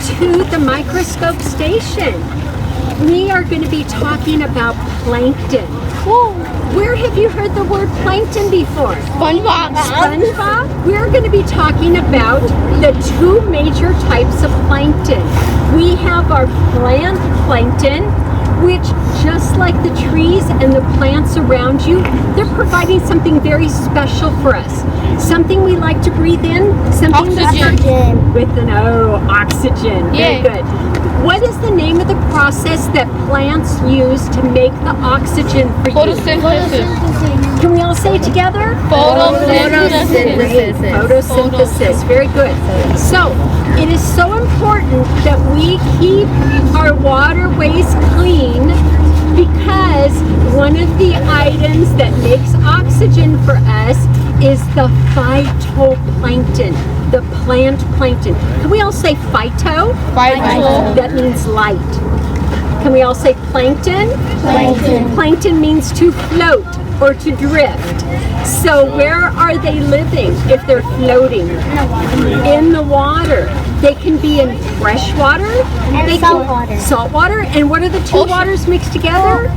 to the microscope station. We are going to be talking about plankton. Cool. Where have you heard the word plankton before? SpongeBob. SpongeBob? We're going to be talking about the two major types of plankton. We have our plant plankton, which just like the trees and the plants around you, they're providing something very special for us. Something we like to breathe in, something Oxygen. with an oxygen. Yeah. Very good. What is the name of the process that plants use to make the oxygen for you? Photosynthesis. Can we all say it together? Photosynthesis. Photosynthesis. Very good. So, it is so important that we keep our waterways clean because one of the items that makes oxygen for us is the phytoplankton, the plant plankton. Can we all say phyto? Phyto. That means light. Can we all say plankton? Plankton. Plankton means to float or to drift. So where are they living if they're floating? In the water. They can be in fresh water. And salt water. Salt water. And what are the two waters mixed together?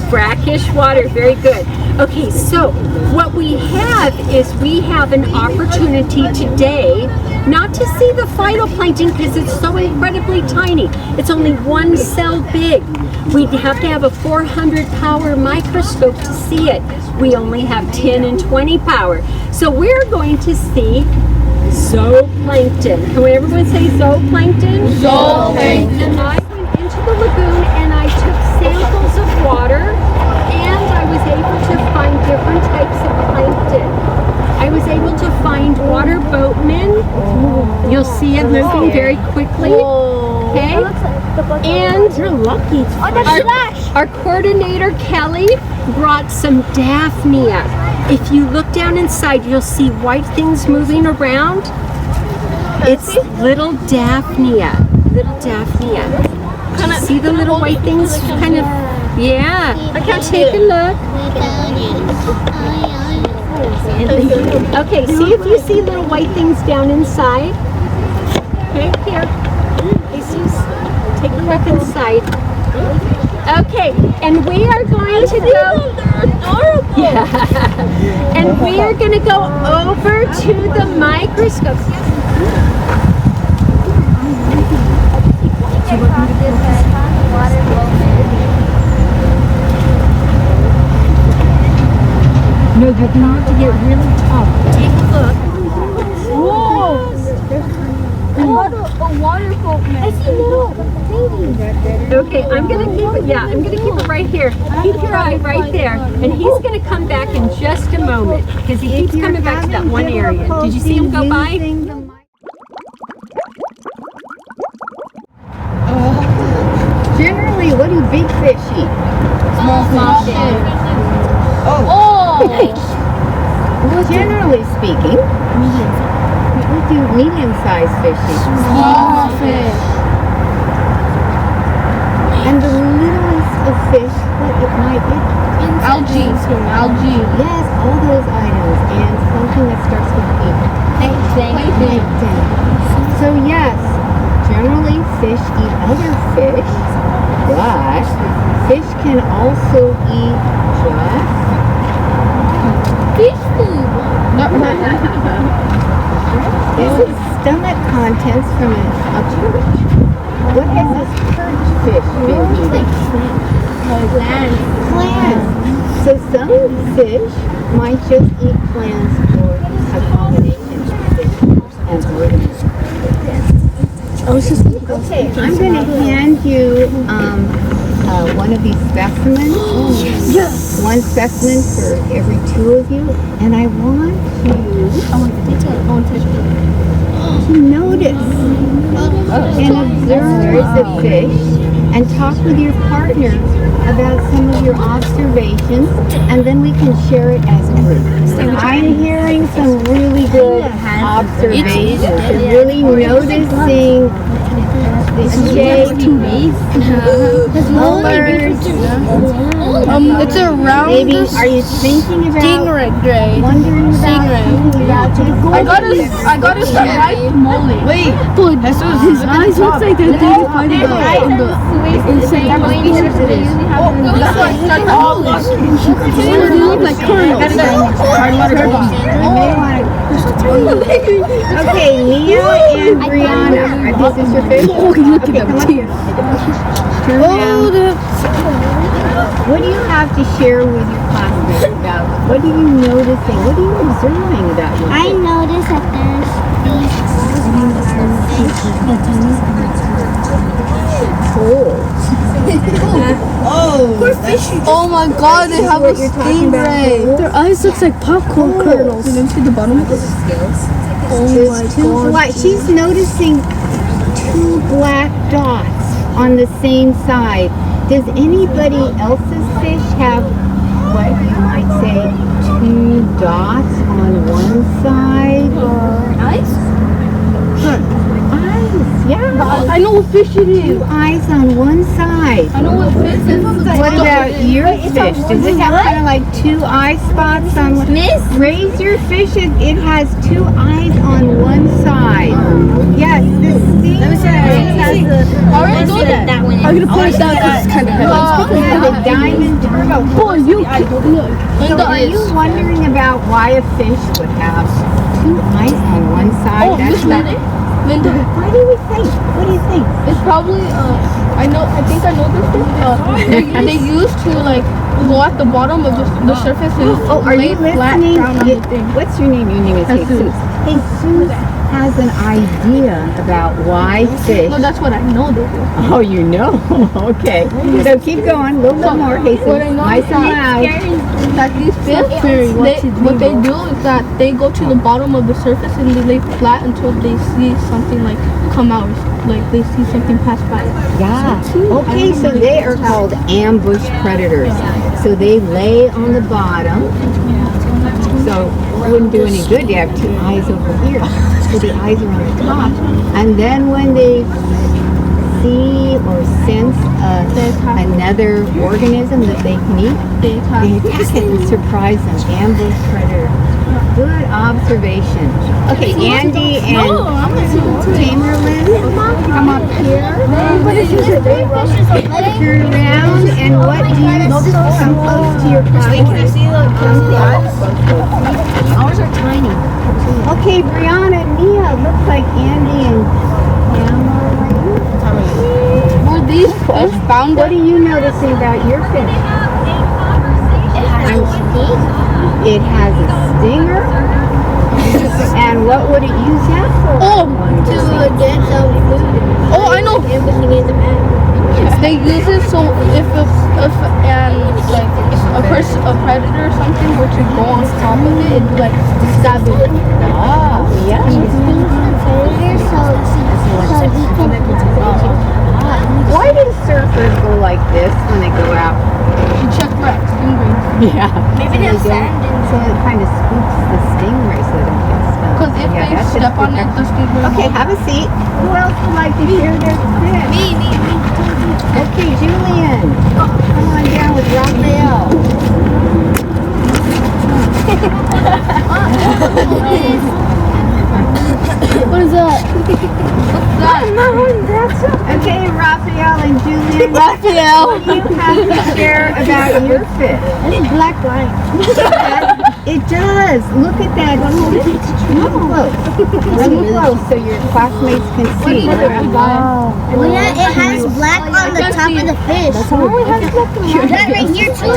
Brackish water. Very good. Okay, so what we have is we have an opportunity today not to see the phytoplankton because it's so incredibly tiny. It's only one cell big. We'd have to have a 400 power microscope to see it. We only have 10 and 20 power. So we're going to see zooplankton. Can everyone say zooplankton? Zooplankton. I went into the lagoon and I took samples of water and I was able to find different types of plankton. I was able to find water boatmen. You'll see it moving very quickly. Okay? And You're lucky. our coordinator Kelly brought some daphnia. If you look down inside, you'll see white things moving around. It's little daphnia. Little daphnia. Do you see the little white things? Kind of, yeah. Take a look. Okay, see if you see little white things down inside. Okay, here. Jesus, take a look inside. Okay, and we are going to go. They're adorable. Yeah. And we are going to go over to the microscope. No, you're going to have to get really tall. Take a look. Whoa! A water boatman. I see little. Okay, I'm going to keep it. Yeah, I'm going to keep it right here. Keep your eye right there. And he's going to come back in just a moment because he keeps coming back to that one area. Did you see him go by? Generally, what do big fish eat? Small fish. Oh. Oh. Generally speaking, what do medium-sized fish eat? Small fish. And the littlest of fish, what it might be? Algae. Yes, all those items, and something that starts with E. Plankton. So yes, generally fish eat other fish, but fish can also eat just Fish food. this is stomach contents from a perch. What has this perch fish been eating? Plants. So some fish might just eat plants or a combination of fish and organisms. Okay, I'm going to hand you one of these specimens. Yes. One specimen for every two of you, and I want you to notice and observe the fish and talk with your partner about some of your observations, and then we can share it as a group. I'm hearing some really good observations. You're really noticing Jay, molars. It's a round Maybe, are you thinking about, stingray. wondering about, thinking about I got it right molly. Wait, his eyes look like they're fighting in the insane. They look like kernels. Okay, Nia and Brianna. Is this your fish? Okay, look at them teeth. Turn around. What do you have to share with your classmates about? What are you noticing? What are you observing about your I fish? noticed that there's Oh my god, they have a What you're talking about? stingray. Their eyes look like popcorn kernels. Let me see the bottom of this. There's two black. She's noticing two black dots on the same side. Does anybody else's fish have what you might say two dots on one side? Eyes, yeah. I know what fish it is. Two eyes on one side. I know what fish it is. What about your fish? Does it have kind of like two eye spots on one? Raise your fish. It has two eyes on one side. Yes, the stingray. Alright, know that. I'm gonna put it down. It's kind of heavy. Yeah, the diamond turtle. Boy, you look. So are you wondering about why a fish would have two eyes on one side? Oh, That's Miss Linda. Why do we think? What do you think? It's probably I think I know this thing. They used to like go at the bottom of the surface and Oh, are you lay flat listening? down on the thing. What's your name? Your name is Jesus. Jesus has an idea about why fish. No, that's what I know they do. Oh, you know? Okay. So keep going. A little bit more, Jesus. What I know Nice is and loud. that these fish, what they do is that they go to the bottom of the surface and they lay flat until they see something like come out, like they see something pass by. Yeah. Okay, so they are called ambush predators. So they lay on the bottom. So it wouldn't do any good to have two eyes over here. So the eyes are on the top. And then when they see or sense another organism that they can eat, they attack it and surprise them. Ambush predator. Good observation. Okay, Andy and Tamerlyn, come up here. Turn around, and what do you come close to your classmate? Can I see the eyes? Ours are tiny. Okay, Brianna, Nia, looks like Andy and Tamerlyn. Were these fish found? What are you noticing about your fish? It has a stinger. And what would it use that for? To get some food. Oh, I know. They use it so if a predator or something were to go on top of it, it'd like stab it. Ah, yeah. Why do surfers go like this when they go out? You check for stingrays. Yeah. Maybe they there's sand So it kind of spooks the stingray so they don't get stung. Because if they that's step on it, the stingray. Okay, have a seat. Who else would like to share their fish? Me. Okay, Julian. Come on down with Raphael. What is that? Okay, Raphael and Julian. Raphael. What do you have to share about your fish? It's black line. It does. Look at that. Look close. Look close so your classmates can see. Well, yeah, it has black on the top of the fish. That right here too.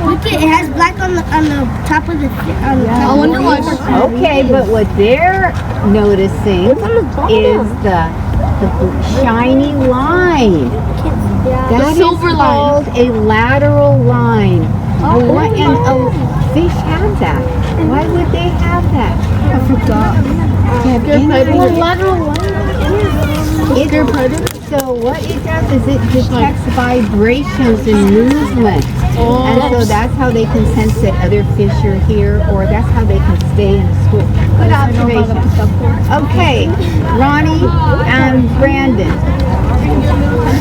Look, it has black on the top of the fish. I wonder why. Okay, but what they're noticing is the shiny line. That is silver line. called a lateral line. And a fish have that. Why would they have that? I forgot. Lateral line. They're predators. So what it does is it detects vibrations and movement. And so that's how they can sense that other fish are here, or that's how they can stay in school. Good observation. Okay, Ronnie and Brandon.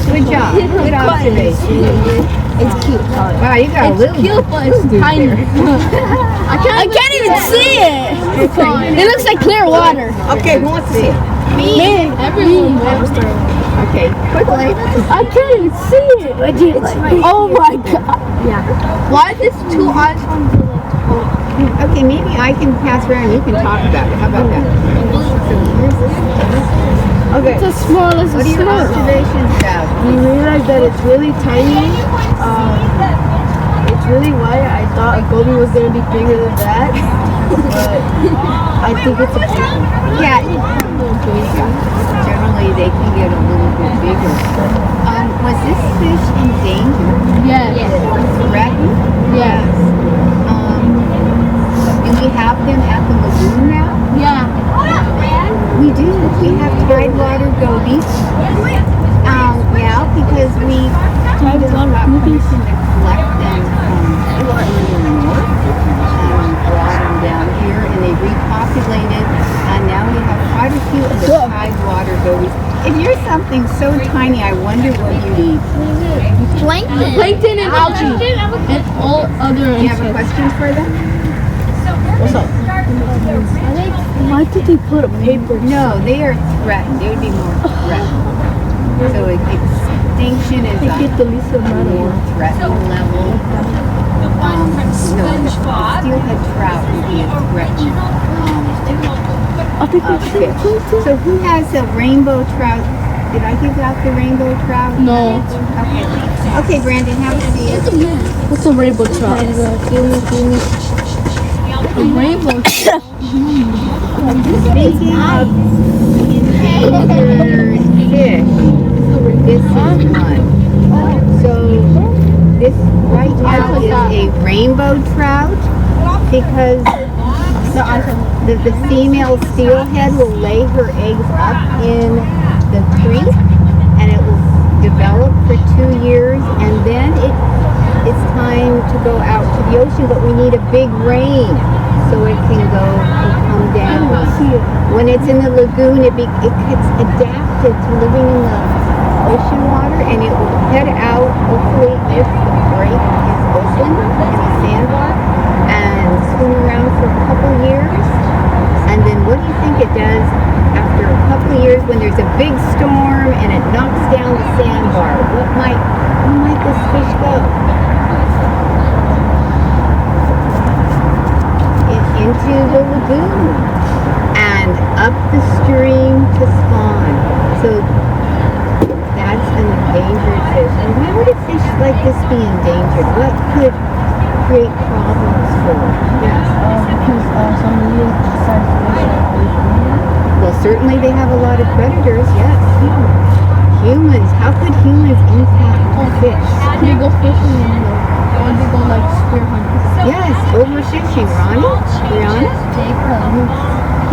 Good job. Good observation. It's cute. Wow, you got a little Cute, but it's tiny. I can't even see it. It looks like clear water. Okay, who wants to see it? Me. Everyone. Okay, quickly. I can't even see it. Oh my god. Yeah. Why is this two eyes on the left? Okay, maybe I can pass around. You can talk about it. How about that? Okay. It's the smallest What are your observations about? You realize that it's really tiny. It's really white. I thought a goby was gonna be bigger than that, but I think it's a big one. Yeah. Generally, they can get a little bit bigger. Was this fish in danger? Yes. Threatened? Yes. Do we have them at the lagoon now? Yeah. We do. We have tidewater gobies. Now because we kind of got permission to collect them from the north and brought them down here, and they repopulated, and now we have quite a few of the tidewater gobies. If you're something so tiny, I wonder what you need. Plankton and algae. And all other Do you have a question for them? What's up? Why did they put a paper? No, they are threatened. They would be more threatened. So extinction is They get the least a amount more of threatened level. Steelhead trout would be a threatened I think fish. So who has a rainbow trout? Did I give out the rainbow trout? No. Okay. Okay, Brandon, have a seat. What's a rainbow trout? A rainbow. Speaking of endangered fish, this is one. So this right now is a rainbow trout because the female steelhead will lay her eggs up in the creek, and it will develop for 2 years, and then it's time to go out to the ocean, but we need a big rain so it can come down. When it's in the lagoon, it gets adapted to living in the ocean water, and it will head out, hopefully if the break is open in the sandbar, and swim around for a couple years. And then what do you think it does after a couple of years when there's a big storm and it knocks down the sandbar? Where might this fish go? Into the lagoon and up the stream to spawn. So that's an endangered fish. And why would a fish like this be endangered? What could create problems for it? Yes. Because some medium-sized fish are always doing that. Well, certainly they have a lot of predators, yes. Humans, how could humans impact fish? They go fishing or they go like spear hunting. Yes, overfishing, Ronnie? Brianna?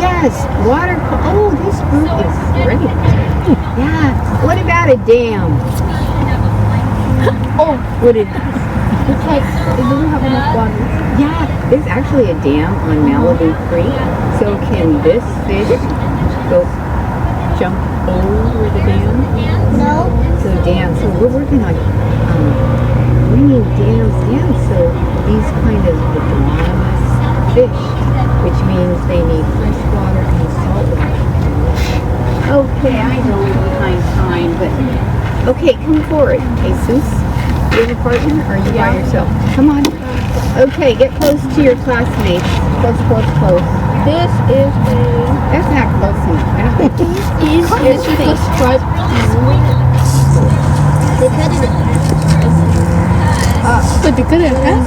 Yes, water. Oh, this group is great. Yeah. What about a dam? Oh, Would it? it's like it doesn't have enough water. Yeah, there's actually a dam on Malibu Creek. So can this fish go jump over the dam? No. So we're working on bringing dams in so these kind of autonomous fish, which means they need fresh water and salt water. Okay, I know we're behind time, but okay, come forward. Jesus, do you have a partner or are you by yourself? Come on. Okay, get close to your classmates. Close, close, close. This is That's not close enough. I don't think it's just a stripe. But they couldn't pass.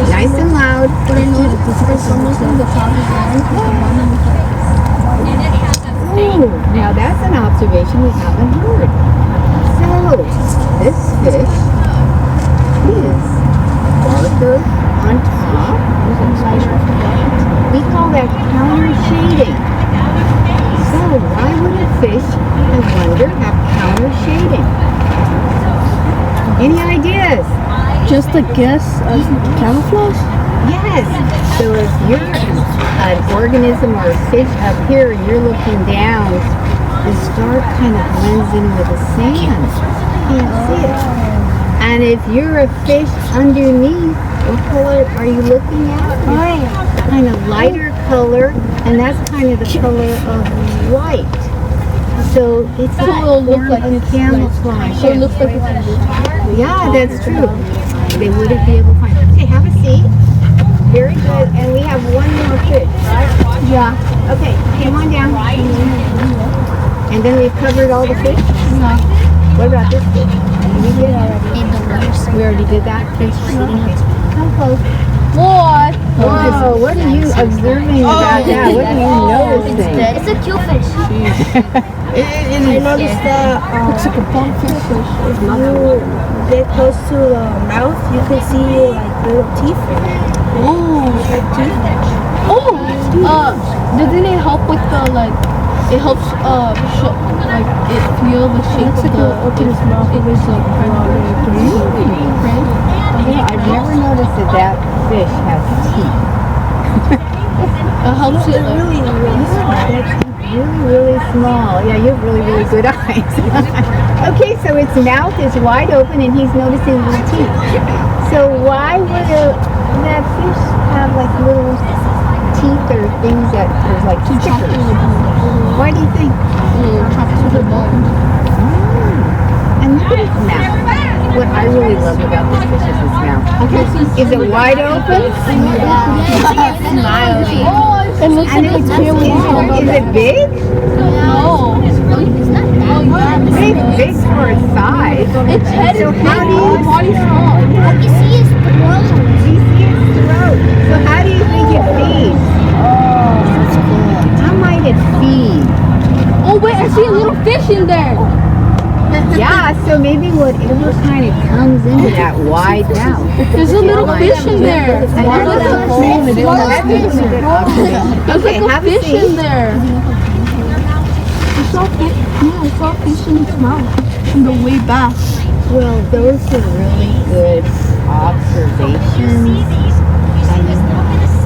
nice and loud. But I know for some reason the top is round. Ooh, now that's an observation we haven't heard. So, this fish is darker on top. We call that counter shading. So, why would a fish, I wonder, have counter shading? hiding? Any ideas? Just a guess of camouflage? Yes. So if you're an organism or a fish up here and you're looking down, the star kind of blends in with the sand. You can't see it. And if you're a fish underneath, what color are you looking at? Kind of lighter color, and that's kind of the color of white. So it's So a it'll look form like of it's camouflage. So it looks like it's Yeah, that's true. They wouldn't be able to find it. Okay, have a seat. Very good. And we have one more fish, right? Yeah. Okay, come on down. And then we've covered all the fish? No. What about this fish? We did already. We already did that fish. Come close. What? Whoa, what are you observing about that? What are you noticing? It's a cute fish. I noticed that Looks like a bonefish. if you get close to the mouth, you can see like little teeth. Like teeth. Doesn't it help with the like? It helps like it feel the shape of the. Open his mouth. It was like Yeah, I've never noticed that fish has teeth. It helps it like. Really small. Yeah, you have really good eyes. Okay, so its mouth is wide open and he's noticing little teeth. So why would that fish have like little teeth or things that are like stickers? Why do you think? And look at its mouth. What I really love about this fish is its mouth. Is it wide open? It looks And like it's, a tail. is it big? No. Big for its size. Its head So is how big, do you its body small. You see his throat. You see its throat. So how do you think it feeds? How might it feed? Oh wait, I see a little fish in there. Yeah, so maybe whatever kind of comes into that wide mouth. There's a little fish in there. And that's a good observation. There's Okay, like a have a fish in seat. there. I saw fish in its mouth on the way back. Well, those are really good observations. And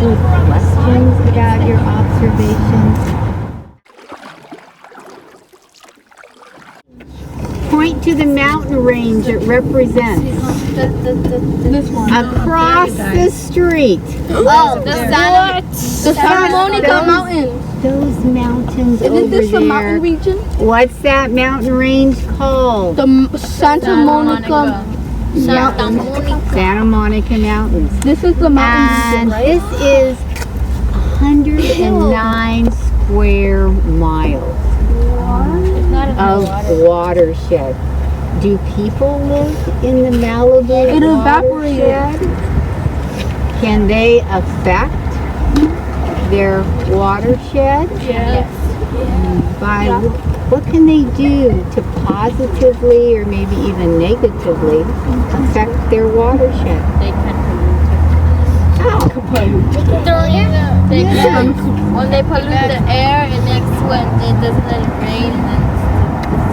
good questions about your observations. Point to the mountain range it represents. This one. Across the street. Oh, the Santa Monica Mountain. Those mountains Isn't over this the there. mountain region? What's that mountain range called? The Santa Monica. Santa Monica Mountains. This is the mountain And region, right? this is 109 square miles of watershed. Do people live in the Malibu It evaporated. watershed? Can they affect their watershed? Yes. By what can they do to positively or maybe even negatively affect their watershed? They can pollute How? when they pollute the air, it makes when it doesn't let it rain,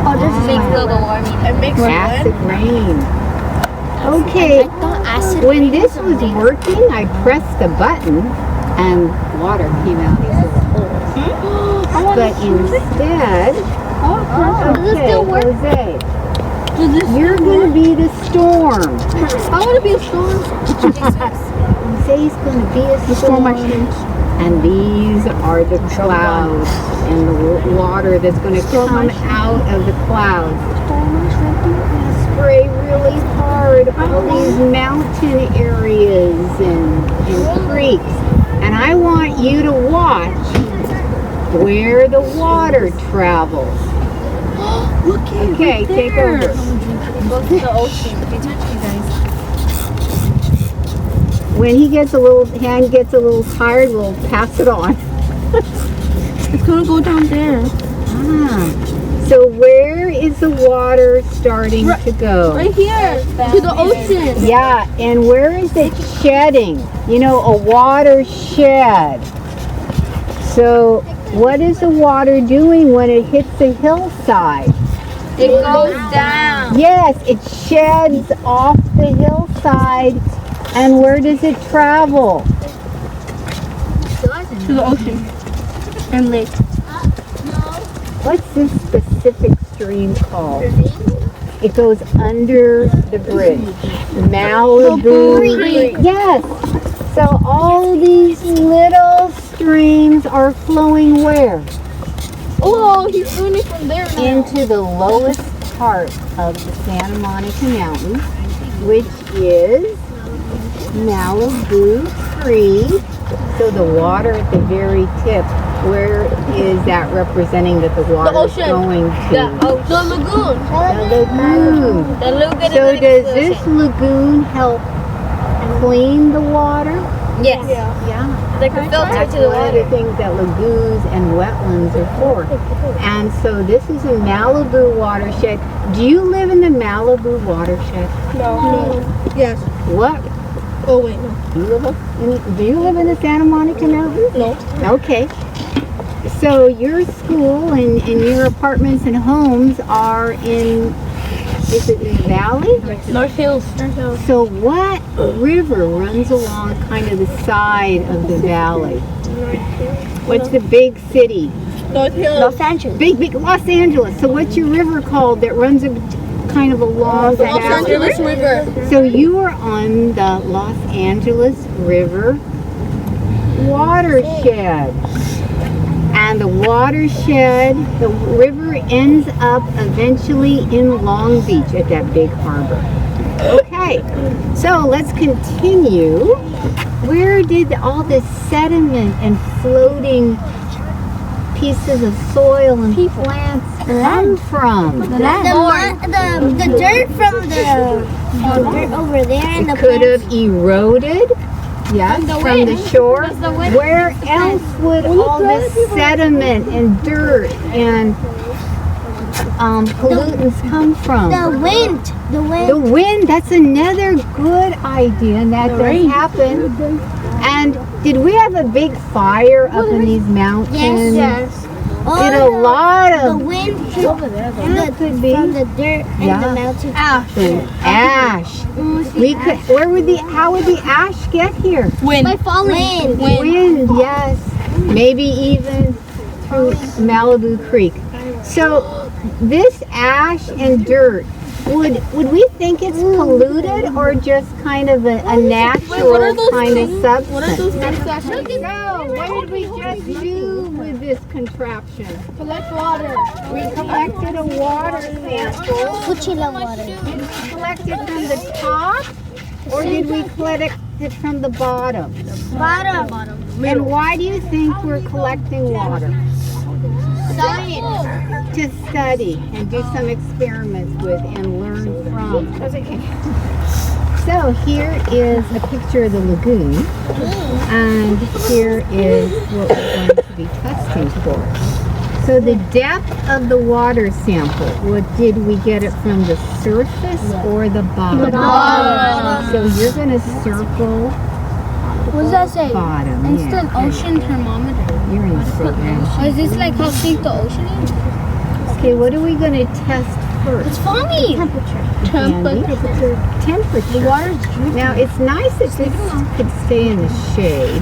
and it makes global warming. It makes Acid rain. Okay, when this was working, I pressed the button and water came out these little holes. But instead, okay, Jose, you're going to be the storm. I want to be a storm. Jose's going to be a storm. And these are the clouds and the water that's going to come out of the clouds. Spray really hard all these mountain areas and creeks. And I want you to watch where the water travels. Okay, take over. Go to the ocean. Pay attention, guys. When hand gets a little tired, we'll pass it on. It's gonna go down there. So where is the water starting to go? Right here. To the ocean. Yeah, and where is it shedding? You know, a watershed. So what is the water doing when it hits the hillside? It goes down. Yes, it sheds off the hillside. And where does it travel? To the ocean and lake. What's this specific stream called? It goes under the bridge. Malibu Creek. Yes. So all these little streams are flowing where? Oh, he's doing it from there now. Into the lowest part of the Santa Monica Mountains, which is Malibu Creek. So the water at the very tip, where is that representing that the water is ocean. going to? The lagoon. The lagoon. The lagoon So is does this lagoon help clean the water? Yes. Yeah. It's like a filter That's to the one of the water. things that lagoons and wetlands are for. And so this is a Malibu watershed. Do you live in the Malibu watershed? No. Yes. What? Oh wait, no. Do you live in the Santa Monica Mountains? No. Okay. So your school and your apartments and homes are in, is it in the valley? North Hills. So what river runs along kind of the side of the valley? What's the big city? North Hills. Los Angeles. Big Los Angeles. So what's your river called that runs kind of along the Los valley? Angeles River. So you are on the Los Angeles River watershed. And the watershed, the river ends up eventually in Long Beach at that big harbor. Okay, so let's continue. Where did all this sediment and floating pieces of soil and plants come from? The dirt from the dirt over there and the It could plants. have eroded, yes, from the shore. Where else would all this sediment and dirt and pollutants come from? The wind. The wind. The wind, that's another good idea, and that does happen. And did we have a big fire up in these mountains? Yes. Did a lot The of wind could be. from the dirt and the mountain. ash? We could. How would the ash get here? Wind. By falling. Wind, yes. Maybe even through Malibu Creek. So this ash and dirt, would we think it's polluted or just kind of a natural kind of substance? What are those things that So what did we just do with this contraption? collect water? We collected a water sample. Cuchilla water. Did we collect it from the top or did we collect it from the bottom? Bottom. And why do you think we're collecting water? Science. To study and do some experiments with and learn from. So here is a picture of the lagoon, and here is what we're going to be testing for. So the depth of the water sample, did we get it from the surface or the bottom? The bottom. So you're going to circle What does that say? bottom. Instant ocean thermometer. You're in the program. Is this like how deep the ocean is? Okay, what are we going to test first? It's foggy. Temperature. The water's dripping. Now it's nice if this could stay in the shade.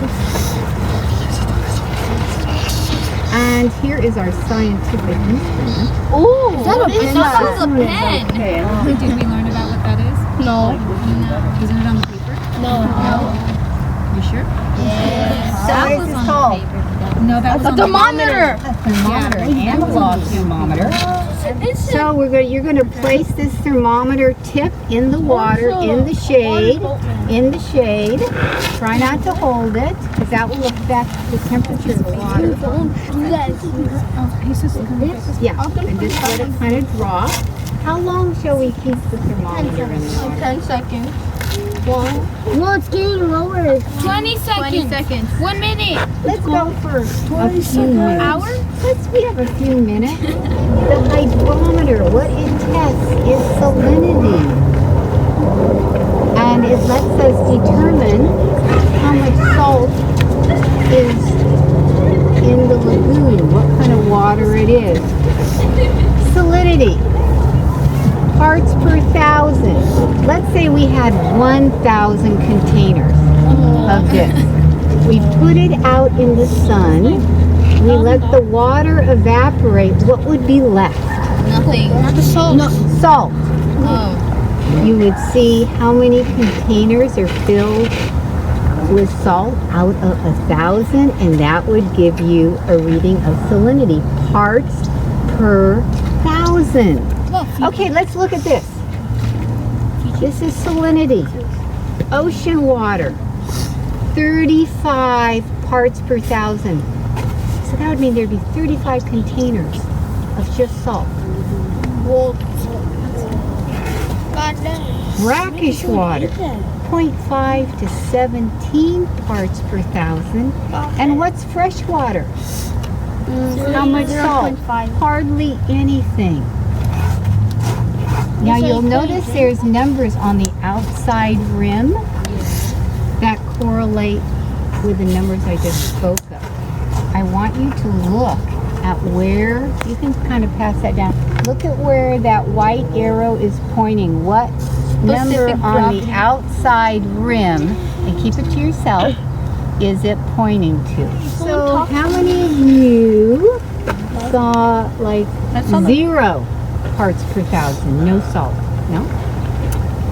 And here is our scientific instrument. Oh, Is that a pen? That was a pen. Okay. Did we learn about what that is? no. No. Isn't it on the paper? No. You sure? So what is this called? No, that was A on thermometer. A thermometer, an analog thermometer. So you're going to place this thermometer tip in the water, in the shade, Try not to hold it, because that will affect the temperature of the water. Yeah, and just let it kind of drop. How long shall we keep the thermometer in there? 10 seconds. No, it's getting lower. 20 seconds. 1 minute. Let's go for a few minutes. We have a few minutes. The hydrometer, what it tests is salinity. And it lets us determine how much salt is in the lagoon, what kind of water it is. Salinity. parts per thousand. Let's say we had 1,000 containers of this. We put it out in the sun. We let the water evaporate. What would be left? Nothing. Not the salt. No. Salt. Oh. You would see how many containers are filled with salt out of 1,000, and that would give you a reading of salinity. Parts per thousand. Okay, let's look at this. This is salinity. Ocean water, 35 parts per thousand. So that would mean there'd be 35 containers of just salt. Brackish water, 0.5 to 17 parts per thousand. And what's fresh water? How much salt? Hardly anything. Now you'll notice there's numbers on the outside rim that correlate with the numbers I just spoke of. I want you to look at where, you can kind of pass that down. Look at where that white arrow is pointing. What number on the outside rim, and keep it to yourself, is it pointing to? So how many of you saw like 0 parts per thousand, no salt? No?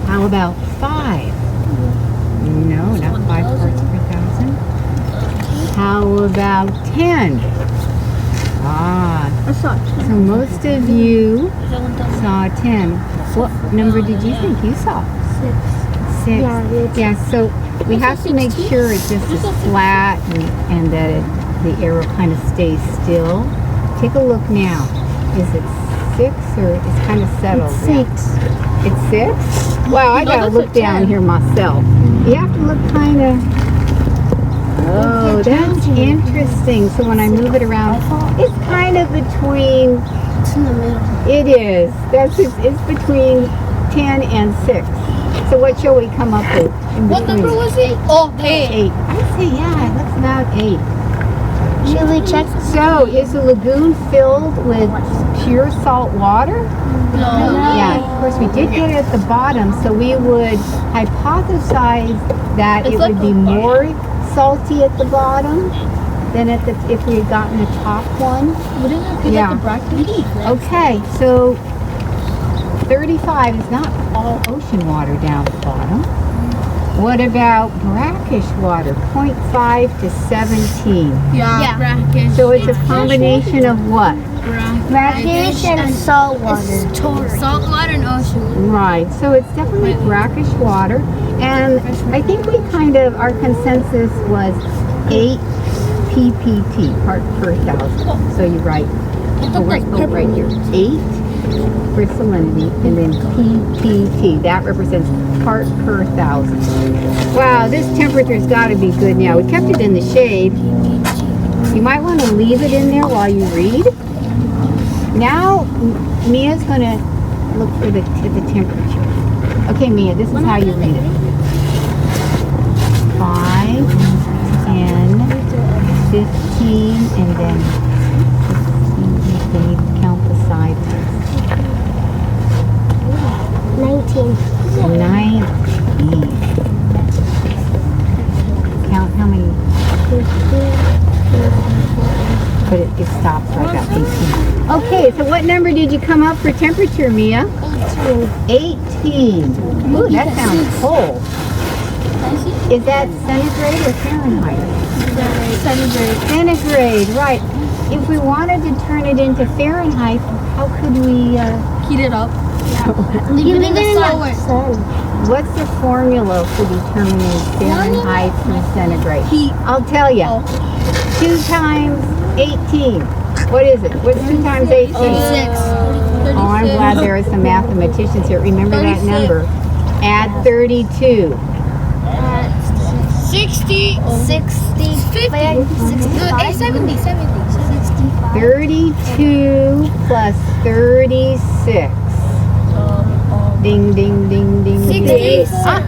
How about 5? No, not 5 parts per thousand. How about 10? So most of you saw 10. What number did you think you saw? 6. Yeah, so we have to make sure it just is flat and that the arrow kind of stays still. Take a look now. Is it 6 or it's kind of settled? It's 6. It's 6? Wow, I gotta look down here myself. You have to look kind of. Oh, that's interesting. So when I move it around, it's kind of between. It's in the middle. It is. It's between 10 and 6. So what shall we come up with? What number was it? Oh, 8. 8. I say yeah. It looks about 8. Should we check? So is the lagoon filled with pure salt water? No. Yeah, of course we did get it at the bottom, so we would hypothesize that it would be more salty at the bottom than if we had gotten the top one. Wouldn't it be like the brackish? Okay, so 35 is not all ocean water down the bottom. What about brackish water? 0.5 to 17. Yeah. Brackish. So it's a combination of what? Brackish and salt water. Salt water and ocean. Right, so it's definitely brackish water. And I think our consensus was 8 ppt, part per thousand. So you write, right here, 8 for salinity, and then ppt, that represents part per thousand. Wow, this temperature's got to be good now. We kept it in the shade. You might want to leave it in there while you read. Now, Mia's going to look for the temperature. Okay, Mia, this is how you read it. 5, 10, 15, and then you count the sides. 19. 19. Count how many? 15. But it stops right about 18. Okay, so what number did you come up for temperature, Mia? 18. Ooh, that sounds cold. Is that centigrade or Fahrenheit? Centigrade, right. If we wanted to turn it into Fahrenheit, how could we Heat it up. Leave it in the sun. What's the formula for determining Fahrenheit from centigrade? Heat. I'll tell you. 2 times 18. What is it? What's 2 times 18? 36. Oh, I'm glad there are some mathematicians here. Remember that number. Add 32. 60. 60. 50. 70. 32 plus 36. Ding, ding, ding, ding, ding. 68. I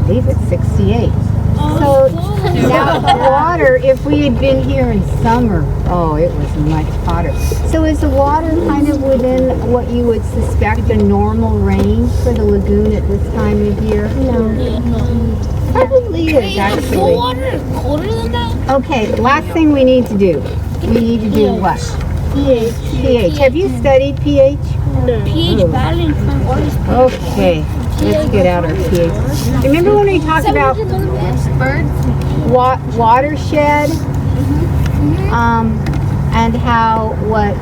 believe it's 68. So Now, the water, if we had been here in summer, oh, it was much hotter. So is the water kind of within what you would suspect a normal range for the lagoon at this time of year? No. Probably is, actually. water colder than that? Okay, last thing we need to do. We need to do what? pH. Have you studied pH? pH balance. My water's Okay, let's get out our pH. Remember when we talked about watershed? And how what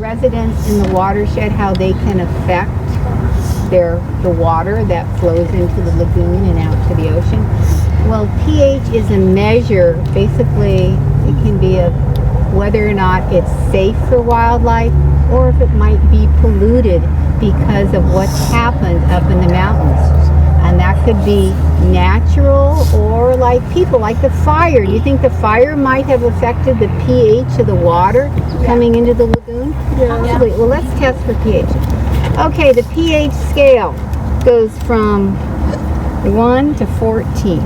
residents in the watershed, how they can affect the water that flows into the lagoon and out to the ocean. Well, pH is a measure, basically it can be a whether or not it's safe for wildlife or if it might be polluted because of what's happened up in the mountains. And that could be natural or like people, like the fire. Do you think the fire might have affected the pH of the water coming into the lagoon? Yeah. Well, let's test for pH. Okay, the pH scale goes from 1 to 14.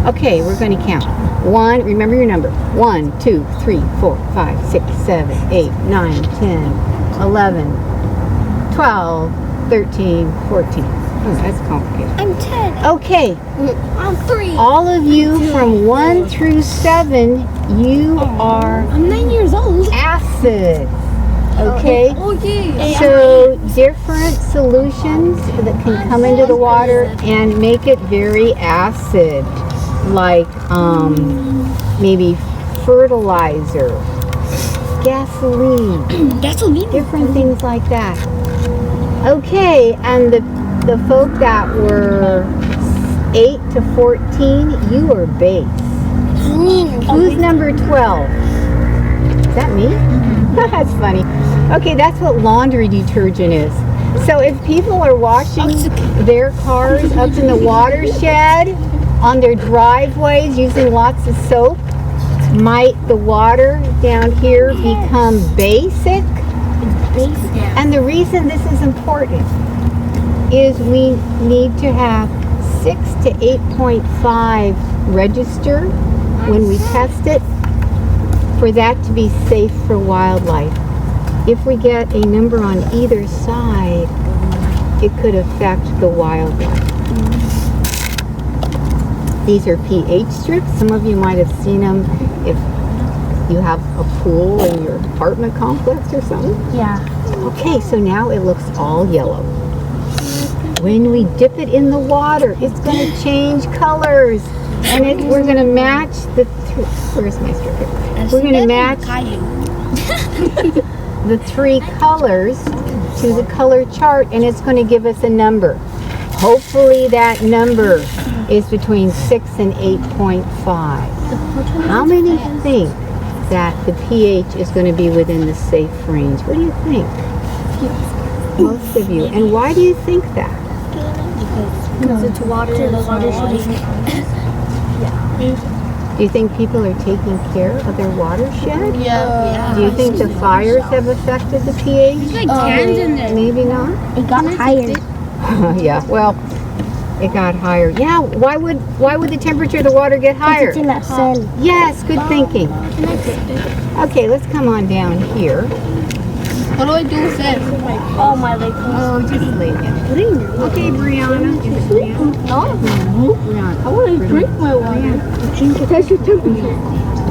Okay, we're going to count. 1, remember your number. 1, 2, 3, 4, 5, 6, 7, 8, 9, 10, 11, 12, 13, 14. Oh, that's complicated. I'm 10. Okay, I'm 3. all of you from 1 through 7, you are I'm 9 years old. acid. Okay? Oh, yeah. So different solutions that can come into the water and make it very acid, like maybe fertilizer, gasoline, different things like that. Okay, and the folk that were 8 to 14, you are base. Who's number 12? Is that me? That's funny. Okay, that's what laundry detergent is. So if people are washing their cars up in the watershed, on their driveways, using lots of soap, might the water down here become basic? And the reason this is important is we need to have 6 to 8.5 register when we test it for that to be safe for wildlife. If we get a number on either side, it could affect the wildlife. These are pH strips. Some of you might have seen them if you have a pool in your apartment complex or something. Yeah. Okay, so now it looks all yellow. When we dip it in the water, it's going to change colors. And we're going to match the where's my strip here? We're going to match the 3 colors to the color chart, and it's going to give us a number. Hopefully that number is between 6 and 8.5. How many think that the pH is going to be within the safe range? What do you think? Most of you. And why do you think that? Because it's water. The water should be. Do you think people are taking care of their watershed? Yeah. Do you think the fires have affected the pH? Like cans in there. Maybe not. It got higher. Yeah, well, it got higher. Yeah, why would the temperature of the water get higher? It's in that cell. Yes, good thinking. Okay, let's come on down here. What do I do with this? Oh, my leg. Oh, just leave it. Okay, Brianna. Brianna. I want to drink my water. That's your temperature.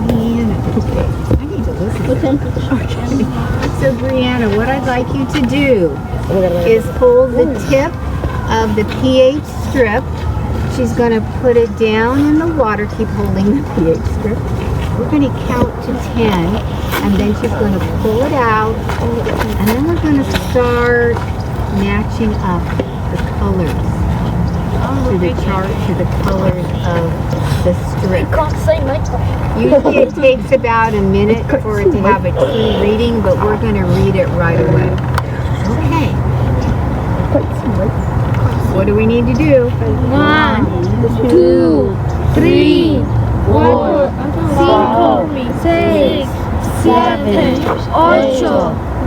Brianna. Okay. I need to listen. What temperature? So, Brianna, what I'd like you to do is pull the tip of the pH strip. She's going to put it down in the water. Keep holding the pH strip. We're going to count to 10, and then she's going to pull it out, and then we're going to start matching up the colors to the chart, to the colors of the strip. Usually it takes about a minute for it to have a true reading, but we're going to read it right away. Okay. What do we need to do? 1, 2, 3, 4, 5, 6, 7, 8,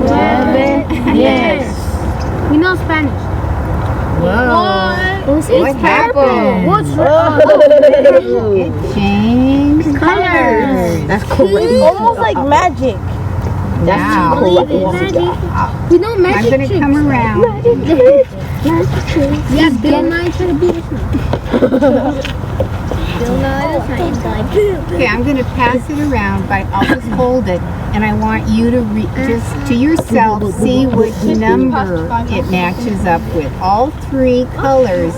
9, 10. We know Spanish. Whoa. What happened? What's It changed colors. That's cool. It's almost like magic. Now, We know I'm magic going to come around. Yeah, Bill Nye trying to beat us now. Bill Nye is like. Okay, I'm going to pass it around, but I'll just hold it, and I want you to just to yourself see which number it matches up with. All three colors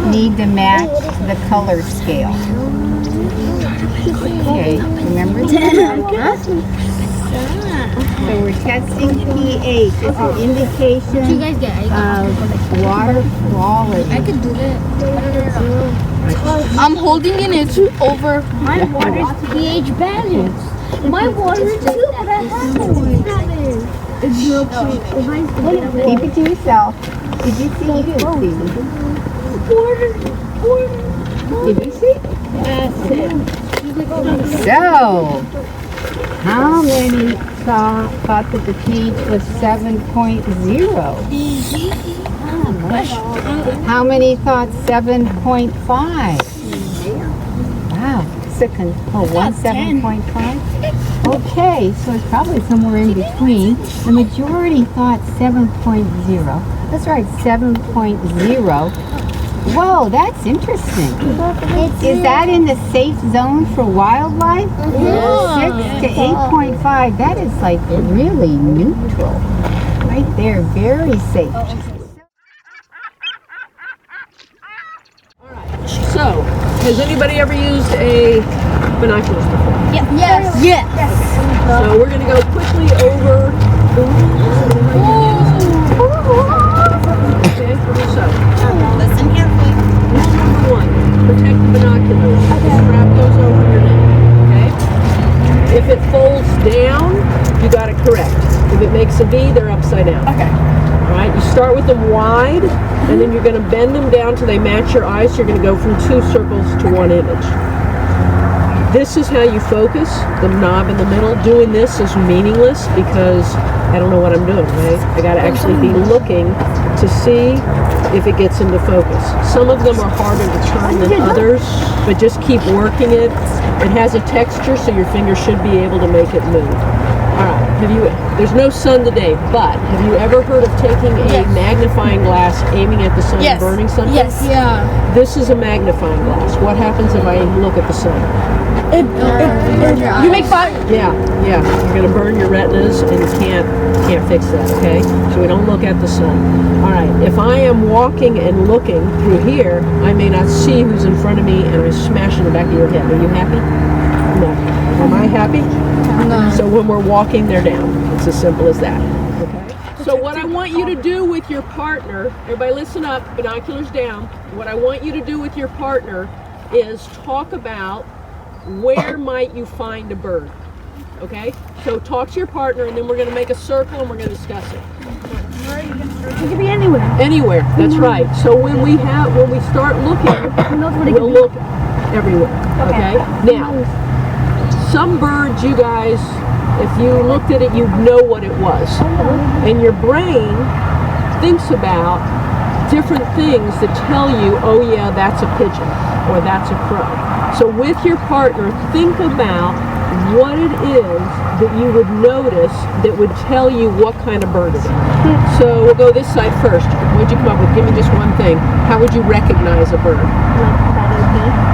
need to match the color scale. Okay, remember that? So we're testing pH. It's an indication You guys get it. of water quality. I could do that. I'm holding it. It's over. My water's pH balance. My water is too, but I have it. It's 0.5. Keep it to yourself. Did you see? You didn't see. Did you see? So, how many thought that the pH was 7.0? How many thought 7.5? Wow, second. Oh, 7.5? Okay, so it's probably somewhere in between. The majority thought 7.0. That's right, 7.0. Whoa, that's interesting. Is that in the safe zone for wildlife? 6 to 8.5. That is like really neutral. Right there, very safe. So, has anybody ever used a binoculars before? Yes. So we're going to go quickly over the rules. Okay, so Listen carefully. rule number 1, protect the binoculars. The strap goes over your neck, okay? If it folds down, you got it correct. If it makes a V, they're upside down. Okay. All right, you start with them wide, and then you're going to bend them down till they match your eyes. So you're going to go from 2 circles to 1 image. This is how you focus, the knob in the middle. Doing this is meaningless because I don't know what I'm doing, right? I got to actually be looking to see if it gets into focus. Some of them are harder to turn than others, but just keep working it. It has a texture, so your finger should be able to make it move. All right, there's no sun today, but have you ever heard of taking a magnifying glass, aiming at the sun, and burning something? Yes. Yeah. This is a magnifying glass. What happens if I look at the sun? You make fire. Yeah. You're gonna burn your retinas, and you can't fix that. Okay, so we don't look at the sun. All right. If I am walking and looking through here, I may not see who's in front of me, and I smash in the back of your head. Are you happy? No. Am I happy? No. So when we're walking, they're down. It's as simple as that. Okay. So what I want you to do with your partner, everybody listen up, binoculars down. What I want you to do with your partner is talk about where might you find a bird. Okay? So talk to your partner, and then we're going to make a circle and we're going to discuss it. It could be anywhere. Anywhere, that's right. So when we start looking, we'll look everywhere. Okay? Now, some birds, you guys, if you looked at it, you'd know what it was. And your brain thinks about different things that tell you, oh yeah, that's a pigeon or that's a crow. So with your partner, think about what it is that you would notice that would tell you what kind of bird it is. So we'll go this side first. What'd you come up with? Give me just one thing. How would you recognize a bird?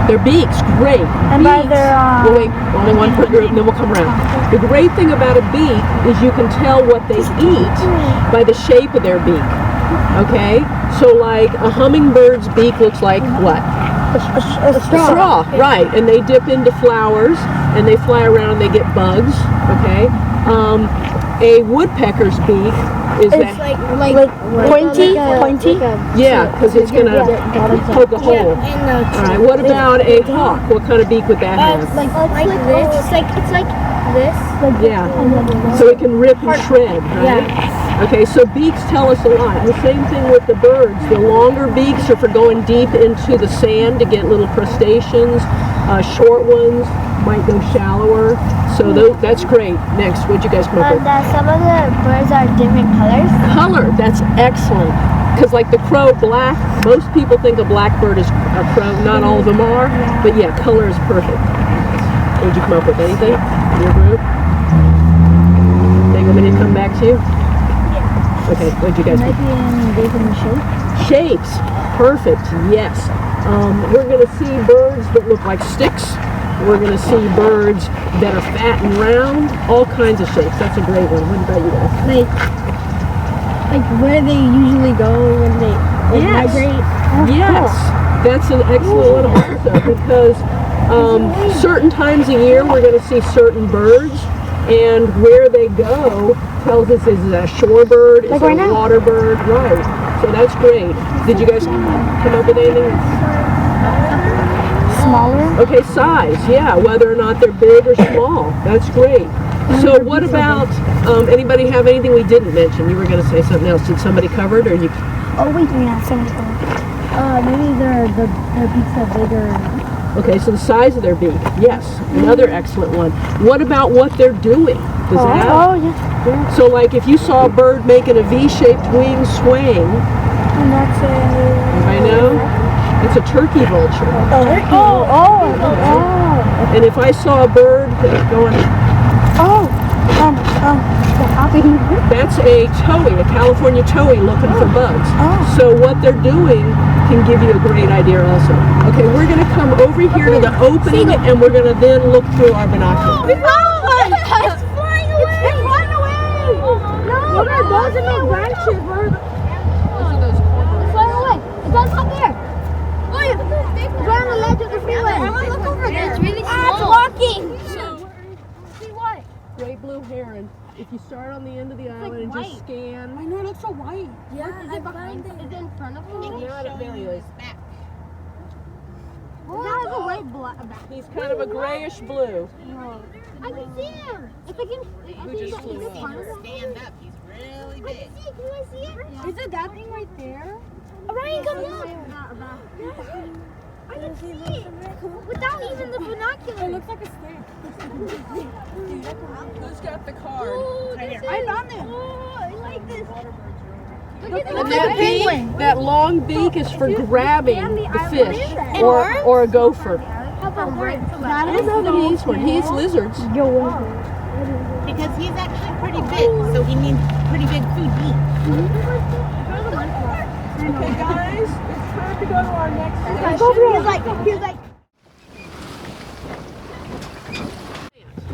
Their beaks, great. And by Beaks. their, Well, wait, only one per group, and then we'll come around. The great thing about a beak is you can tell what they eat by the shape of their beak. Okay? So like a hummingbird's beak looks like what? a Straw, right. And they dip into flowers, and they fly around and they get bugs. Okay? A woodpecker's beak is pointy. yeah, because it's going to poke a hole. All right, what about a hawk? What kind of beak would that have? Like this. It's like this. Yeah, so it can rip and shred, right? Okay, so beaks tell us a lot. The same thing with the birds. The longer beaks are for going deep into the sand to get little crustaceans. Short ones might go shallower. So that's great. Next, what'd you guys come up with? Some of the birds are different colors. Color, that's excellent. because like the crow black, most people think a blackbird is a crow. Not all of them are, but yeah, color is perfect. Did you come up with anything in your group? Think I'm going to come back to you? Yeah. Okay, what did you guys think? Maybe in shape. Shapes, perfect, yes. We're going to see birds that look like sticks. We're going to see birds that are fat and round, all kinds of shapes. That's a great one. What about you guys? Like where they usually go when they migrate. Yes, that's an excellent one also, because certain times a year we're going to see certain birds, and where they go tells us is it a shore bird, is it a water bird, right? So that's great. Did you guys come up with anything? Smaller. Okay, size, yeah, whether or not they're big or small. That's great. So what about, anybody have anything we didn't mention? You were going to say something else. Did somebody cover it, or you? Oh wait, yeah, somebody. Maybe their beaks are bigger. Okay, so the size of their beak. Yes, another excellent one. What about what they're doing? Does that? Oh yeah. So like if you saw a bird making a V-shaped wing swing, And that's I know, it's a turkey vulture. Oh. And if I saw a bird going, that's a towhee, a California towhee looking for bugs. So what they're doing can give you a great idea also. Okay, we're going to come over here to the opening, and we're going to then look through our binoculars. It's flying away! It's flying away! No, those are my branches. It's flying away. It's on top there. Look, it's right on the ledge of the freeway. I want to look over there. It's really small. It's walking. See what? Great blue heron. If you start on the end of the island and just scan. I know, it looks so white. Yeah, is it behind it? Is it in front of him? Not at Bailey's. Oh, it has a white back. He's kind of a grayish blue. I can see him. It's like Who just flew in? Stand up. He's really I big. can see it. Can I see it? Yeah. Is it that thing right there? Ryan, come look. I can see it without even the binoculars. It looks like a stick. Who's got the card? Oh, this I found it. Oh, I like this. Look at And the that beak, that long beak is for grabbing the fish or a gopher. How about worms? I don't know that he eats one. He eats lizards. Because he's actually pretty big, so he needs pretty big food to eat. Okay, guys, it's time to go to our next session. He's like.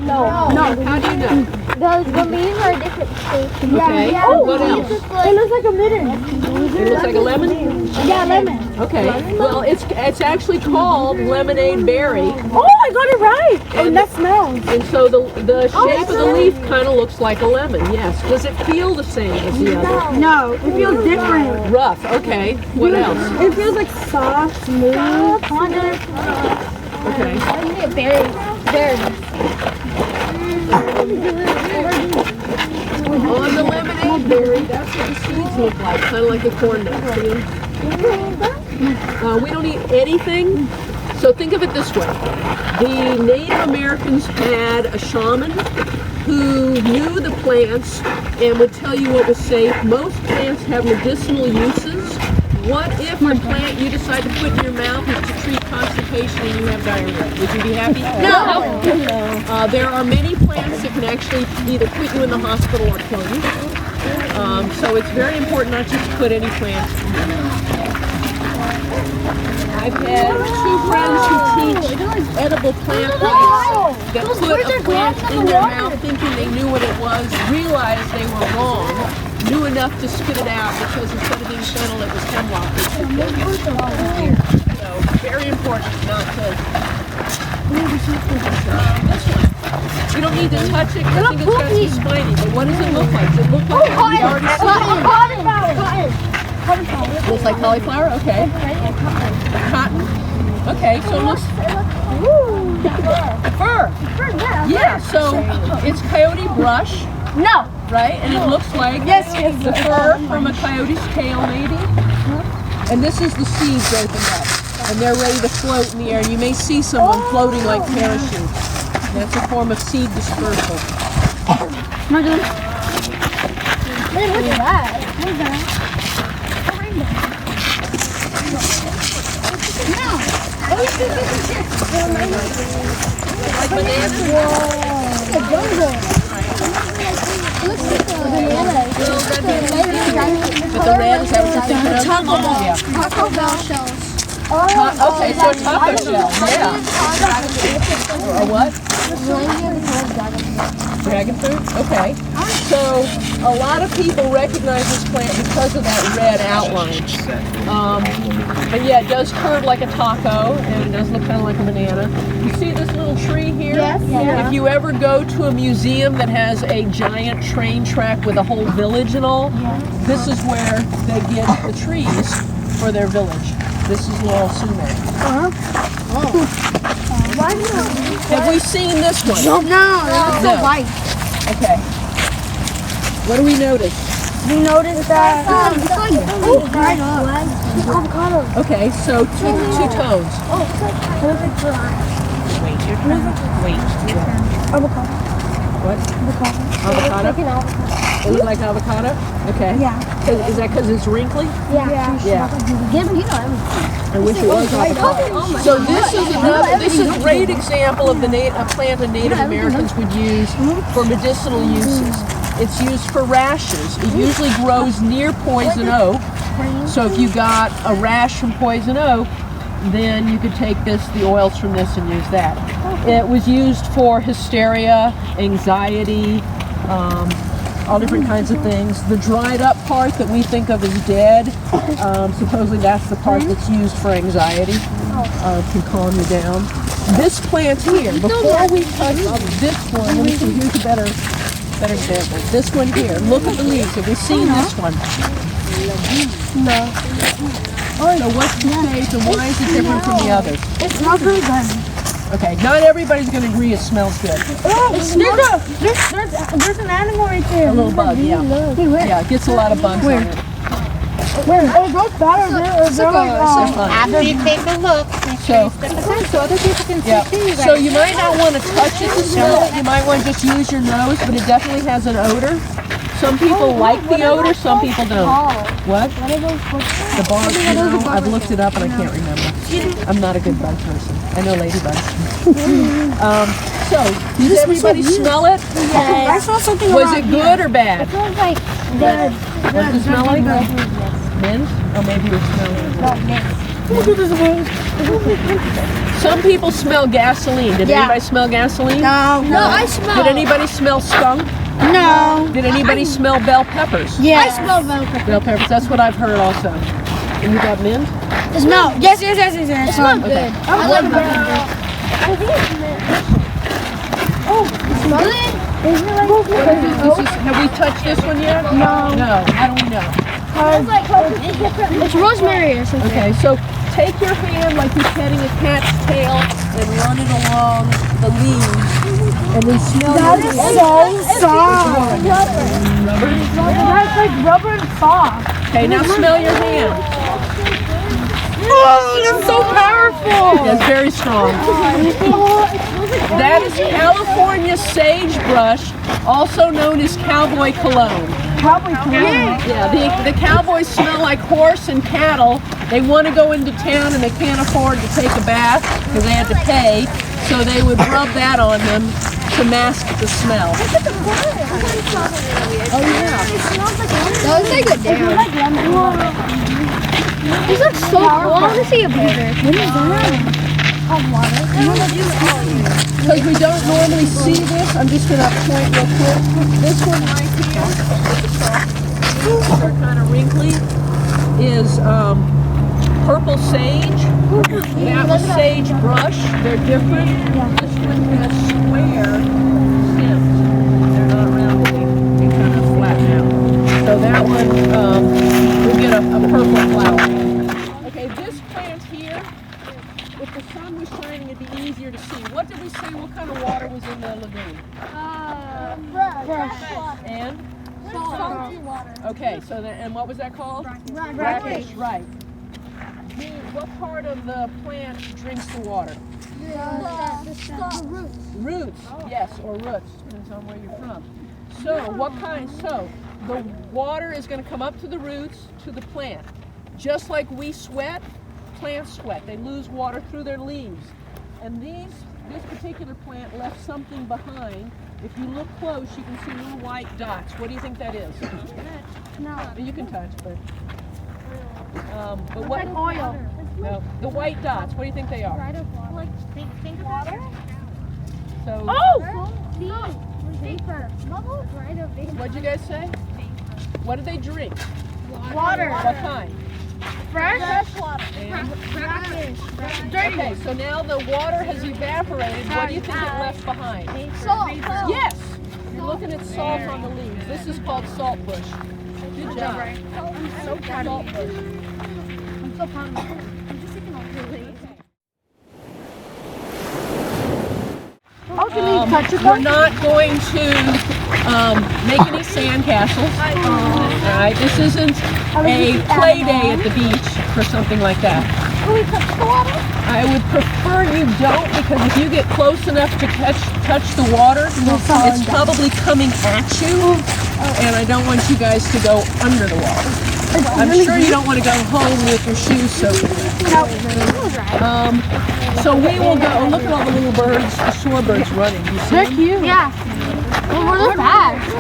No. How do you know? The leaves are different shapes. Okay. What else? It looks like a lemon. It looks like a lemon? Yeah, lemon. Okay. Well, it's actually called lemonade berry. Oh, I got it right. And that smells. And so the shape of the leaf kind of looks like a lemon, yes. Does it feel the same as the other? No, it feels different. Rough, okay. What else? It feels like soft, smooth. Okay. Berries. On the lemonade berry, that's what the seeds look like, kind of like a corn nut. See 'em? We don't eat anything, so think of it this way. The Native Americans had a shaman who knew the plants and would tell you what was safe. Most plants have medicinal uses. What if the plant you decide to put in your mouth is to treat constipation and you have diarrhea? Would you be happy? No. There are many plants that can actually either put you in the hospital or kill you. So it's very important not just to put any plants in your mouth. I've had two friends who teach edible plant rights that put a plant in their mouth thinking they knew what it was, realized they were wrong, knew enough to spit it out because instead of being fennel it was hemlock, which would kill you. So very important not to. This one. You don't need to touch it because I think it's got some spiny, but what does it look like? Does it look like we already see it? Looks like cauliflower, okay. Cotton. Okay, so it looks fur. Yeah, so it's coyote brush. No. Right? And it looks like the fur from a coyote's tail maybe. And this is the seeds opened up. And they're ready to float in the air. And you may see some of them floating like parachutes. That's a form of seed dispersal. Look at that. What is that? Like bananas? But the red, is that what you're thinking of? Taco Bell. Yeah. Taco Bell shells. Okay, so a taco shell, yeah. Or what? Dragon fruit? Okay. So a lot of people recognize this plant because of that red outline. But yeah, it does curve like a taco, and it does look kind of like a banana. You see this little tree here? Yes. Yeah. If you ever go to a museum that has a giant train track with a whole village and all, this is where they get the trees for their village. This is Laurel Sumac. Have we seen this one? No, that's No. so white. Okay. What do we notice? We noticed that. Avocado. Okay, so two tones. Avocado. What? Avocado? It looks like avocado? Okay. Yeah. Is that because it's wrinkly? Yeah. Yeah. I wish it was avocado. So this is a great example of a plant the Native Americans would use for medicinal uses. It's used for rashes. It usually grows near poison oak. So if you got a rash from poison oak, then you could take the oils from this and use that. It was used for hysteria, anxiety, all different kinds of things. The dried up part that we think of as dead, supposedly that's the part that's used for anxiety, to calm you down. This plant here, before we touch this one, let me see, here's a better example. This one here, look at the leaves. Have we seen this one? No. So what's the shape and why is it different from the others? It smells really good. Okay, not everybody's going to agree it smells good. There's an animal right there. A little bug, yeah. Yeah, it gets a lot of bugs on it. Where? Oh, those better. After you take a look, So, so other people can see yeah. too. So you might not want to touch it to smell it. You might want to just use your nose, but it definitely has an odor. Some people like the odor, some people don't. What? The bug, you know, I've looked it up and I can't remember. I'm not a good bug person. I know ladybugs. So, did everybody smell it? I saw something Was it good or bad? smells like What does it smell like? Mint? Or maybe it smells. Some people smell gasoline. Did anybody smell gasoline? No, I smell. Did anybody smell skunk? No. Did anybody smell bell peppers? Yeah. I smell bell pepper. Bell peppers, that's what I've heard also. And you got mint? It smells. Yes. It smells good. I love bell pepper. I think it's mint. Smell it? Have we touched this one yet? No. No, how do we know? It's rosemary or something. Okay, so take your hand like you're petting a cat's tail and run it along the leaves. And then smell That your is hand. so soft. Rubber? That's like rubber and soft. Okay, now smell your hand. Oh, that's so powerful. Yeah, it's very strong. That is California sagebrush, also known as cowboy cologne. Cowboy cologne. Yeah, the cowboys smell like horse and cattle. They want to go into town and they can't afford to take a bath because they have to pay. So they would rub that on them to mask the smell. Oh yeah. That looks like a dam. This looks so cool. I want to see a beaver. What is that? Because we don't normally see this, I'm just going to point real quick. This one right here, they're kind of wrinkly, is purple sage. That was sagebrush. They're different. This one has square stems. They're not rounded. They kind of flatten out. So that one will get a purple flower. Okay, this plant here, if the sun was shining, it'd be easier to see. What did we say? What kind of water was in the lagoon? And? Salty water. Okay, so and what was that called? Brackish, right. What part of the plant drinks the water? The roots. Roots, yes, or roots, depends on where you're from. So what kind, so the water is going to come up to the roots, to the plant. Just like we sweat, plants sweat. They lose water through their leaves. And this particular plant left something behind. If you look close, you can see little white dots. What do you think that is? No. You can touch, but what? Oil. No, the white dots. What do you think they are? Like, think of water? So. Oh! Vapor. What'd you guys say? What do they drink? Water. What kind? Fresh. water. And, okay, so now the water has evaporated. What do you think it left behind? Salt. Yes! You're looking at salt on the leaves. This is called salt bush. Good job. I'm so proud of you. I'm so proud of you. I'm just taking off your leaves. We're not going to make any sandcastles. All right, this isn't a play day at the beach or something like that. Can we touch the water? I would prefer you don't, because if you get close enough to touch the water, it's probably coming at you, and I don't want you guys to go under the water. I'm sure you don't want to go home with your shoes soaking wet. So we will go. Look at all the little birds, the shorebirds running. You see them? Cute. Yeah. Well, they're fast.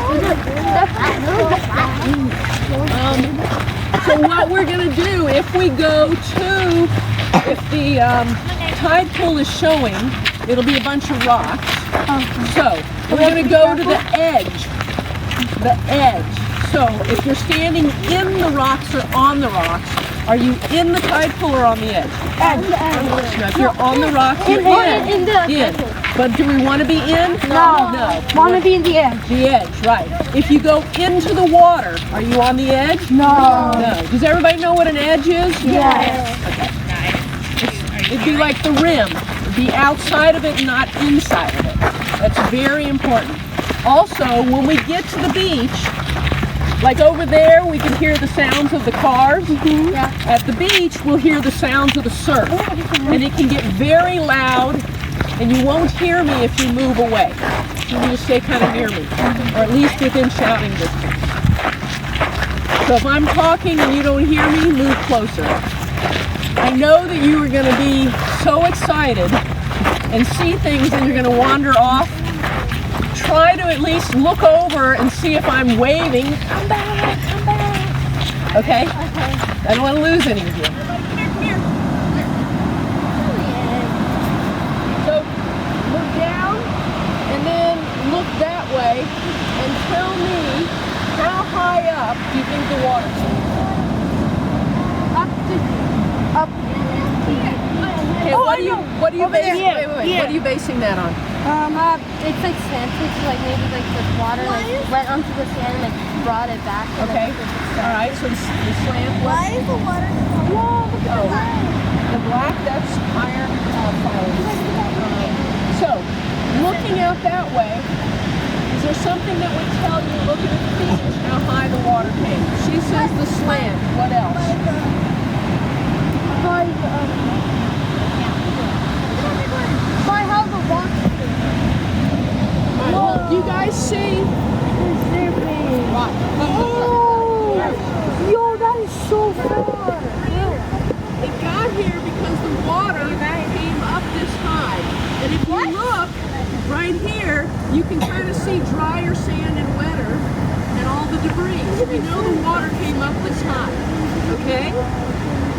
So what we're going to do, if we go to, if the tide pool is showing, it'll be a bunch of rocks. So we're going to go to the edge. The edge. So if you're standing in the rocks or on the rocks, are you in the tide pool or on the edge? Now, if you're on the rocks, you're in. But do we want to be in? No. Want to be in the edge. The edge, right. If you go into the water, are you on the edge? No. No. Does everybody know what an edge is? Yes. Okay. It'd be like the rim. It'd be outside of it, not inside of it. That's very important. Also, when we get to the beach, like over there, we can hear the sounds of the cars. At the beach, we'll hear the sounds of the surf. And it can get very loud, and you won't hear me if you move away. You need to stay kind of near me, or at least within shouting distance. So if I'm talking and you don't hear me, move closer. I know that you are going to be so excited and see things and you're going to wander off. Try to at least look over and see if I'm waving. Come back, come back. Okay? I don't want to lose any of you. So look down and then look that way and tell me how high up do you think the water's Up. Okay, what are you basing? Wait. What are you basing that on? It's like sand, so it's like maybe like the water like went onto the sand and like brought it back. Okay. All right. So the slant. Why is the water so low? The black, that's iron filings. So, looking out that way, is there something that would tell you, looking at the beach, how high the water came? She says the slant. What else? By how the rocks. Well, do you guys see? Yo, that is so far. It got here because the water came up this high. And if you look right here, you can kind of see drier sand and wetter and all the debris. We know the water came up this high. Okay?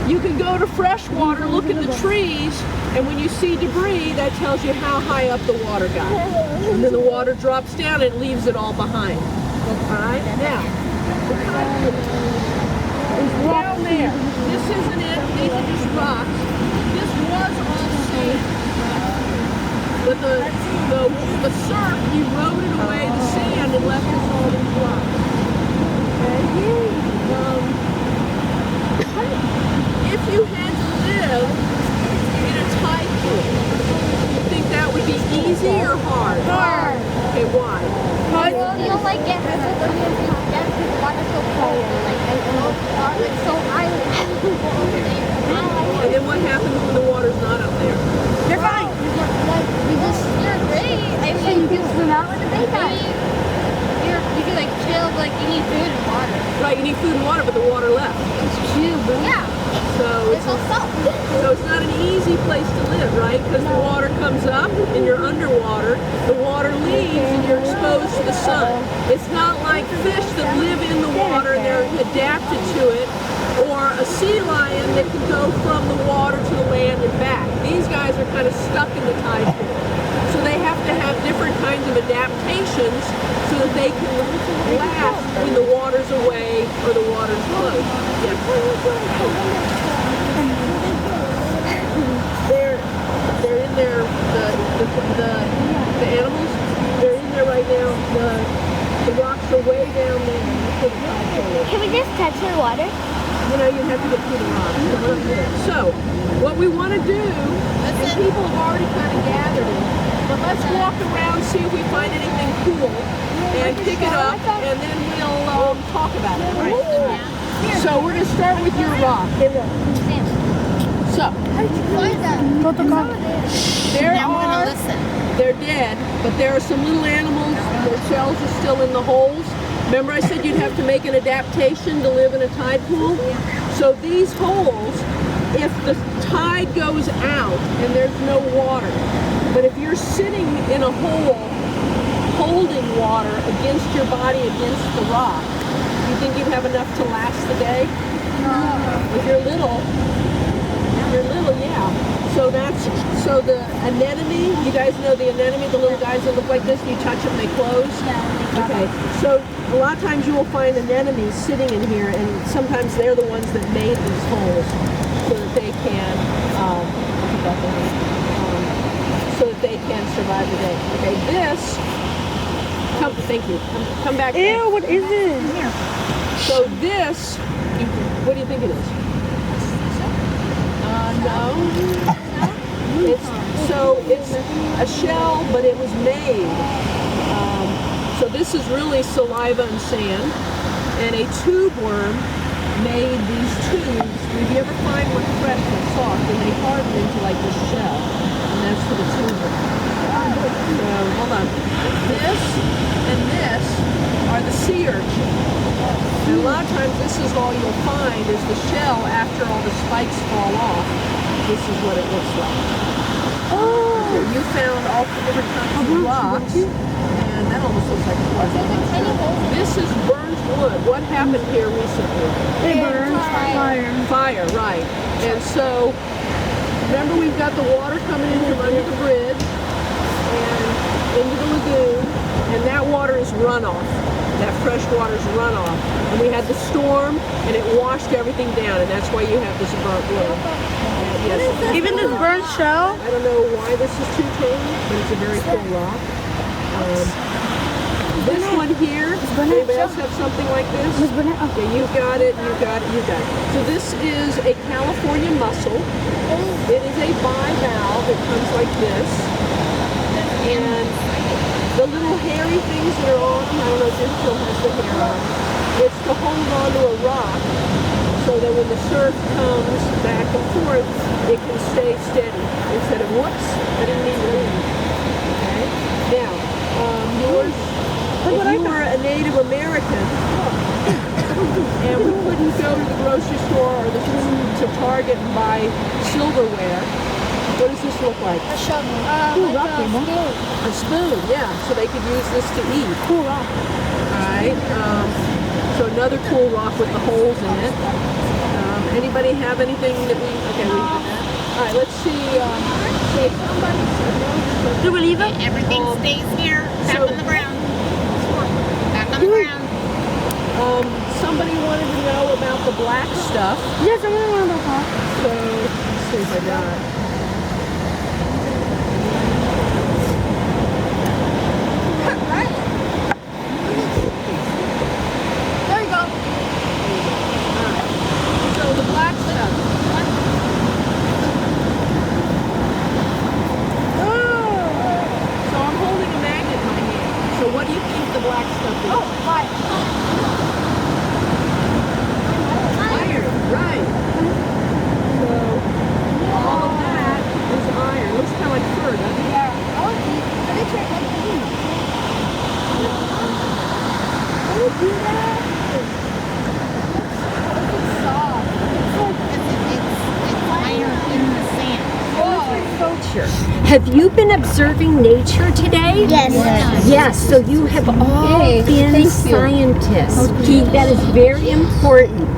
You can go to fresh water, look at the trees, and when you see debris, that tells you how high up the water got. And then the water drops down and it leaves it all behind. Alright? Now, down there. This isn't it. These are just rocks. This was all sand. But the surf eroded away the sand and left us all these rocks. If you had to live in a tide pool, you think that would be easy or hard? Hard. Okay, why? You'll like get the water so cold like so high. And then what happens when the water's not up there? You're fine. You're great. I mean, you can swim out in the daytime. You can like chill, like you need food and water. Right, you need food and water, but the water left. Yeah. So It's all salt. it's not an easy easy place to live, right? Because the water comes up and you're underwater, the water leaves and you're exposed to the sun. It's not like fish that live in the water and they're adapted to it, or a sea lion that can go from the water to the land and back. These guys are kind of stuck in the tide pool. So they have to have different kinds of adaptations so that they can last when the water's away or the water's close. Yeah. They're in there, the animals, they're in there right now. The rocks are way down there. Can we just touch the water? You know, you have to get through the rocks. So, what we want to do, and people have already kind of gathered it, but let's walk around, see if we find anything cool, and pick it up, and then we'll talk about it. Right? So, we're going to start with your rock. So, they're dead, but there are some little animals, their shells are still in the holes. Remember I said you'd have to make an adaptation to live in a tide pool? So these holes, if the tide goes out and there's no water, but if you're sitting in a hole holding water against your body, against the rock, you think you'd have enough to last the day? No. If you're little, yeah. So the anemone, you guys know the anemone, the little guys that look like this, you touch them, they close? Yeah. Okay, so a lot of times you will find anemones sitting in here, and sometimes they're the ones that made these holes so that they can, survive the day. Okay, this, thank you, come back. Ew, what is it? So this, what do you think it is? No. It's a shell, but it was made. So this is really saliva and sand, and a tube worm made these tubes. If you ever find one fresh and soft, and they harden into like this shell, and that's for the tube worm. So hold on. This and this are the sea urchin. And a lot of times this is all you'll find is the shell after all the spikes fall off. This is what it looks like. Oh! You found all different kinds of rocks, and that almost looks like a quartz. This is burnt wood. What happened here recently? They burned. Fire, right. And so, remember we've got the water coming in from under the bridge and into the lagoon, and that water is runoff. That fresh water is runoff. And we had the storm, and it washed everything down, and that's why you have this burnt wood. Yes. Even this burnt shell? I don't know why this is two-toned, but it's a very cool rock. This one here, anybody else have something like this? Okay, you got it. So this is a California mussel. It is a bivalve. It comes like this. And the little hairy things that are on them, I don't know if this still has the hair on them, it's to hold on to a rock so that when the surf comes back and forth, it can stay steady instead of, whoops, I didn't mean to leave. Okay? Now, yours, if you were a Native American, and we couldn't go to the grocery store or to Target and buy silverware, what does this look like? A shovel. A spoon, yeah. So they could use this to eat. Cool rock. Alright. So another cool rock with the holes in it. Anybody have anything that we... Okay, we did that. Alright, let's see. Say somebody... Do we leave it? Everything stays here, back on the ground. Back on the ground. Somebody wanted to know about the black stuff. Yes, I want to know about that. So, let's see if I got it. Right. So all of that nature. Have you been observing nature today? Yes. Yes, so you have all been scientists. That is very important.